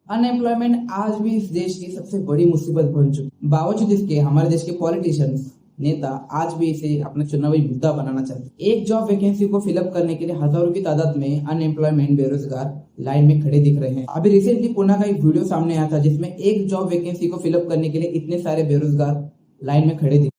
Unemployment आज भी इस देश की सबसे बड़ी मुसीबत बन चुकी। बावजूद इसके हमारे देश के पॉलिटिशियंस नेता आज भी इसे अपना चुनावी मुद्दा बनाना चाहते हैं। एक जॉब वैकेंसी को फिलअप करने के लिए हजारों की तादाद में अनएम्प्लॉयमेंट बेरोजगार लाइन में खड़े दिख रहे हैं। अभी रिसेंटली पुणे का एक वीडियो सामने आया था जिसमें एक जॉब वैकेंसी को फिलअप करने के लिए इतने सारे बेरोजगार लाइन में खड़े दिख।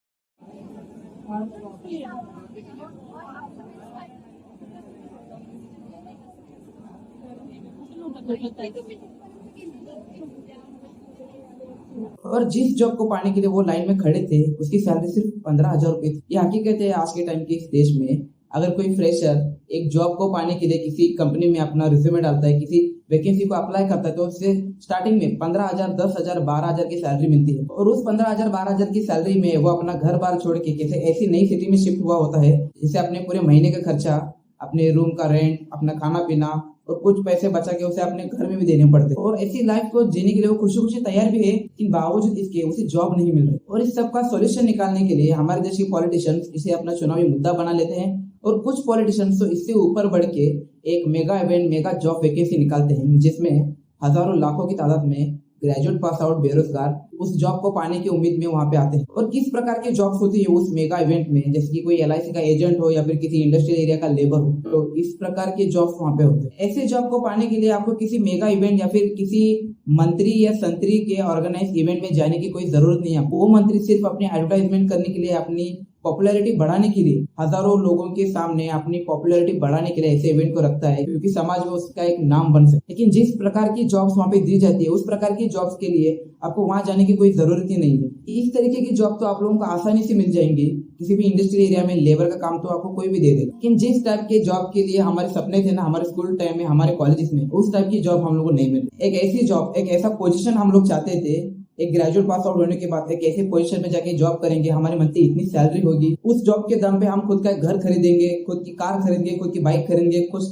और जिस जॉब को पाने के लिए वो लाइन में खड़े थे उसकी सैलरी सिर्फ 15,000 रुपए थी। ये हकीकत है आज के टाइम के इस देश में। अगर कोई फ्रेशर एक जॉब को पाने के लिए किसी कंपनी में अपना रिज्यूमे डालता है, किसी वैकेंसी को अप्लाई करता है, तो उससे स्टार्टिंग में 15,000, 10,000, 12,000 की सैलरी मिलती है। और उस 15,000, 12,000 की सैलरी में वो अपना घर बार छोड़ के किसी ऐसी नई सिटी में शिफ्ट हुआ होता है जिससे अपने पूरे महीने का खर्चा, अपने रूम का रेंट, अपना खाना पीना और कुछ पैसे बचा के उसे अपने घर में भी देने पड़ते हैं। और ऐसी लाइफ को जीने के लिए वो खुशी खुशी तैयार भी है, लेकिन बावजूद इसके उसे जॉब नहीं मिल रही। और इस सब का सॉल्यूशन निकालने के लिए हमारे देश के पॉलिटिशियंस इसे अपना चुनावी मुद्दा बना लेते हैं। और कुछ पॉलिटिशियंस तो इससे ऊपर बढ़ के एक mega event, mega job vacancy निकालते हैं जिसमें हजारों लाखों की तादाद में ग्रेजुएट पास आउट बेरोजगार उस जॉब को पाने की उम्मीद में वहां पे आते हैं। और किस प्रकार की जॉब्स होती है उस मेगा इवेंट में, जैसे कि कोई LIC का एजेंट हो या फिर किसी इंडस्ट्रियल एरिया का लेबर हो, तो इस प्रकार के जॉब्स वहां पे होते हैं। ऐसे जॉब को पाने के लिए आपको किसी मेगा इवेंट या फिर किसी मंत्री या संतरी के ऑर्गेनाइज इवेंट में जाने की कोई जरूरत नहीं है। वो मंत्री सिर्फ अपनी एडवर्टाइजमेंट करने के लिए, अपनी पॉपुलैरिटी बढ़ाने के लिए, हजारों लोगों के सामने अपनी पॉपुलैरिटी बढ़ाने के लिए ऐसे इवेंट को रखता है क्योंकि समाज में उसका एक नाम बन सके। लेकिन जिस प्रकार की जॉब्स वहाँ पे दी जाती है उस प्रकार की जॉब्स के लिए आपको वहां जाने की कोई जरूरत ही नहीं है। इस तरीके की जॉब तो आप लोगों को आसानी से मिल जाएंगे। किसी भी इंडस्ट्रियल एरिया में लेबर का काम तो आपको कोई भी दे देगा। लेकिन जिस टाइप के जॉब के लिए हमारे सपने थे ना, हमारे स्कूल टाइम में, हमारे कॉलेज में, उस टाइप की जॉब हम लोग को नहीं मिल। एक ऐसी जॉब, एक ऐसा पोजीशन हम लोग चाहते थे। एक ग्रेजुएट पास आउट होने के बाद एक ऐसे पोजीशन में जाके जॉब करेंगे, हमारे मंथली इतनी सैलरी होगी, उस जॉब के दम पे हम खुद का घर खरीदेंगे, खुद की कार खरीदेंगे, खुद की बाइक खरीदेंगे, खुद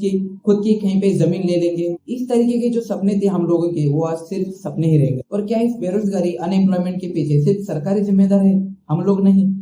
की कहीं पे जमीन ले लेंगे। इस तरीके के जो सपने थे हम लोगों के, वो आज सिर्फ सपने ही रह गए। और क्या इस बेरोजगारी, अनएम्प्लॉयमेंट के पीछे सिर्फ सरकारी जिम्मेदार है? हम लोग नहीं।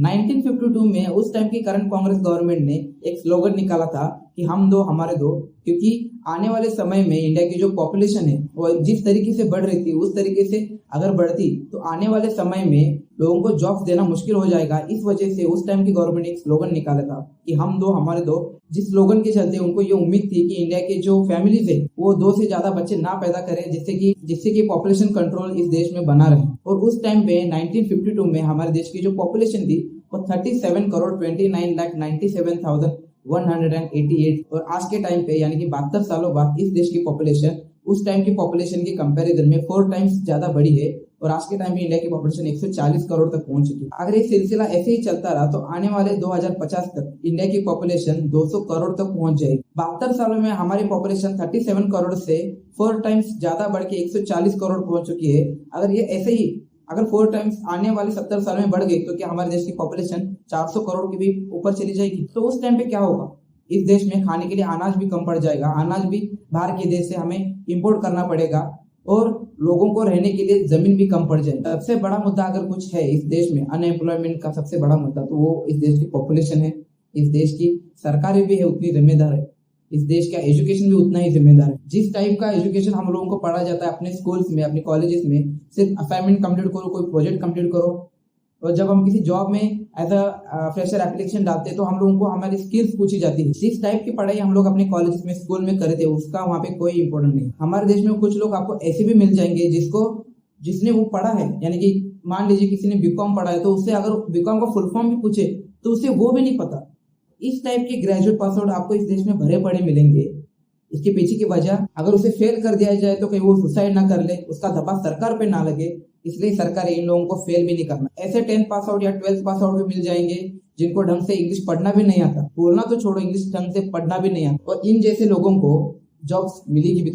1952 में उस टाइम की करंट कांग्रेस गवर्नमेंट ने एक स्लोगन निकाला था कि हम दो हमारे दो, क्योंकि आने वाले समय में इंडिया की जो पॉपुलेशन है वो जिस तरीके से बढ़ रही थी उस तरीके से अगर बढ़ती तो आने वाले समय में लोगों को जॉब्स देना मुश्किल हो जाएगा। इस वजह से उस टाइम की गवर्नमेंट ने एक स्लोगन निकाला था कि हम दो हमारे दो, जिस स्लोगन के चलते उनको ये उम्मीद थी कि इंडिया के जो फैमिलीज है वो 2 से ज्यादा बच्चे ना पैदा करें, जिससे कि पॉपुलेशन कंट्रोल इस देश में बना रहे। और उस टाइम पे 1952 में हमारे देश की जो पॉपुलेशन थी वो 37,29,97,188। और आज के टाइम पे यानी कि 72 सालों बाद इस देश की पॉपुलेशन उस टाइम की पॉपुलेशन के कंपैरिजन में 4 टाइम्स ज्यादा बढ़ी है। और आज के टाइम में इंडिया की पॉपुलेशन 140 करोड़ तक पहुंच चुकी है। अगर ये सिलसिला ऐसे ही चलता रहा तो आने वाले 2050 तक इंडिया की पॉपुलेशन 200 करोड़ तक पहुंच जाएगी। 72 सालों में हमारी पॉपुलेशन 37 करोड़ से 4 टाइम्स ज्यादा बढ़ के 140 करोड़ पहुंच चुकी है। अगर ये ऐसे ही अगर 4 टाइम्स आने वाले 70 साल में बढ़ गई तो क्या हमारे देश की पॉपुलेशन 400 करोड़ के भी ऊपर चली जाएगी? तो उस टाइम पे क्या होगा? इस देश में खाने के लिए अनाज भी कम पड़ जाएगा, अनाज भी बाहर के देश से हमें इंपोर्ट करना पड़ेगा और लोगों को रहने के लिए जमीन भी कम पड़ जाएगी। सबसे बड़ा मुद्दा अगर कुछ है इस देश में अनएम्प्लॉयमेंट का सबसे बड़ा मुद्दा, तो वो इस देश की पॉपुलेशन है। इस देश की सरकारें भी है उतनी जिम्मेदार है, इस देश का एजुकेशन भी उतना ही जिम्मेदार है। जिस टाइप का एजुकेशन हम लोगों को पढ़ा जाता है अपने स्कूल्स में, अपने कॉलेजेस में, सिर्फ असाइनमेंट कंप्लीट करो, कोई प्रोजेक्ट कंप्लीट करो। और जब हम किसी जॉब में एज अ फ्रेशर एप्लीकेशन डालते हैं तो हम लोगों को हमारी स्किल्स पूछी जाती है। जिस टाइप की पढ़ाई हम लोग अपने कॉलेज में, स्कूल में करे थे उसका वहाँ पे कोई इंपॉर्टेंट नहीं। हमारे देश में कुछ लोग आपको ऐसे भी मिल जाएंगे जिसने वो पढ़ा है, यानी कि मान लीजिए किसी ने बीकॉम पढ़ा है तो उससे अगर बीकॉम का फुल फॉर्म भी पूछे तो उसे वो भी नहीं पता। इस टाइप के ग्रेजुएट पास आउट आपको इस देश में भरे पड़े मिलेंगे। इसके पीछे की वजह, अगर उसे फेल कर दिया जाए तो कहीं वो सुसाइड ना कर ले, उसका दबाव सरकार पे ना लगे, इसलिए सरकार इन लोगों को फेल भी नहीं करना। ऐसे 10th पास आउट या 12th पास आउट भी मिल जाएंगे जिनको ढंग से इंग्लिश पढ़ना भी नहीं आता, बोलना तो छोड़ो, इंग्लिश ढंग से पढ़ना भी नहीं आता। और इन जैसे लोगों को जॉब्स मिलेगी भी